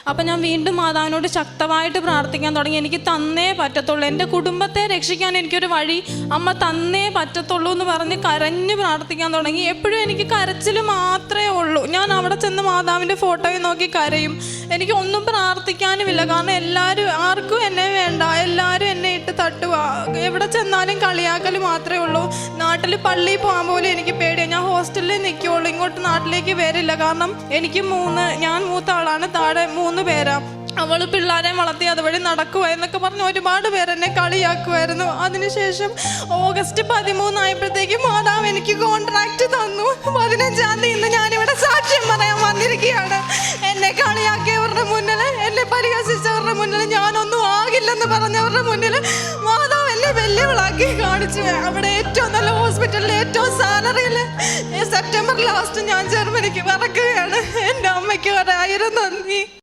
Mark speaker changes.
Speaker 1: അപ്പം ഞാൻ വീണ്ടും മാതാവിനോട് ശക്തമായിട്ട് പ്രാർത്ഥിക്കാൻ തുടങ്ങി. എനിക്ക് തന്നേ പറ്റത്തുള്ളൂ, എൻ്റെ കുടുംബത്തെ രക്ഷിക്കാൻ എനിക്കൊരു വഴി അമ്മ തന്നേ പറ്റത്തുള്ളൂ എന്ന് പറഞ്ഞ് കരഞ്ഞ് പ്രാർത്ഥിക്കാൻ തുടങ്ങി. എപ്പോഴും എനിക്ക് കരച്ചിൽ മാത്രമേ ഉള്ളൂ. ഞാൻ അവിടെ ചെന്ന് മാതാവിൻ്റെ ഫോട്ടോയിൽ നോക്കി കരയും. എനിക്ക് ഒന്നും പ്രാർത്ഥിക്കാനുമില്ല. കാരണം എല്ലാവരും, ആർക്കും എന്നെ വേണ്ട, എല്ലാവരും എന്നെ ഇട്ട് തട്ടുക. എവിടെ ചെന്നാലും കളിയാക്കൽ മാത്രമേ ഉള്ളൂ. നാട്ടിൽ പള്ളിയിൽ പോകാൻ പോലും എനിക്ക് പേടിയാണ്. ഞാൻ ഹോസ്റ്റലിൽ നിൽക്കുകയുള്ളൂ, ഇങ്ങോട്ട് നാട്ടിലേക്ക് വരില്ല. കാരണം എനിക്ക് ഞാൻ മൂത്ത ആളാണ്, താഴെ 3 പേരാ. അവൾ പിള്ളേരെ വളർത്തി അതുവഴി നടക്കുക എന്നൊക്കെ പറഞ്ഞ് ഒരുപാട് പേരെന്നെ കളിയാക്കുമായിരുന്നു. അതിനുശേഷം ഓഗസ്റ്റ് 13 ആയപ്പോഴത്തേക്കും മാതാവ് എനിക്ക് കോൺട്രാക്റ്റ് തന്നു. 15-ാം തീയതി ഇന്ന് ഞാനിവിടെ സാക്ഷ്യം പറയാൻ വന്നിരിക്കുകയാണ്. എന്നെ കളിയാക്കിയവരുടെ മുന്നിൽ, എന്നെ പരിഹസിച്ചവരുടെ മുന്നിൽ, ഞാനൊന്നും ആകില്ലെന്ന് പറഞ്ഞവരുടെ മുന്നിൽ മാതാവ് എന്നെ വെല്ലുവിളാക്കി കാണിച്ചു. അവിടെ ഏറ്റവും നല്ല ഹോസ്പിറ്റലിൽ ഏറ്റവും സാലറിയിൽ സെപ്റ്റംബർ ലാസ്റ്റ് ഞാൻ ജർമ്മനിക്ക് പറക്കുകയാണ്. എൻ്റെ അമ്മയ്ക്ക് 1000 നന്ദി.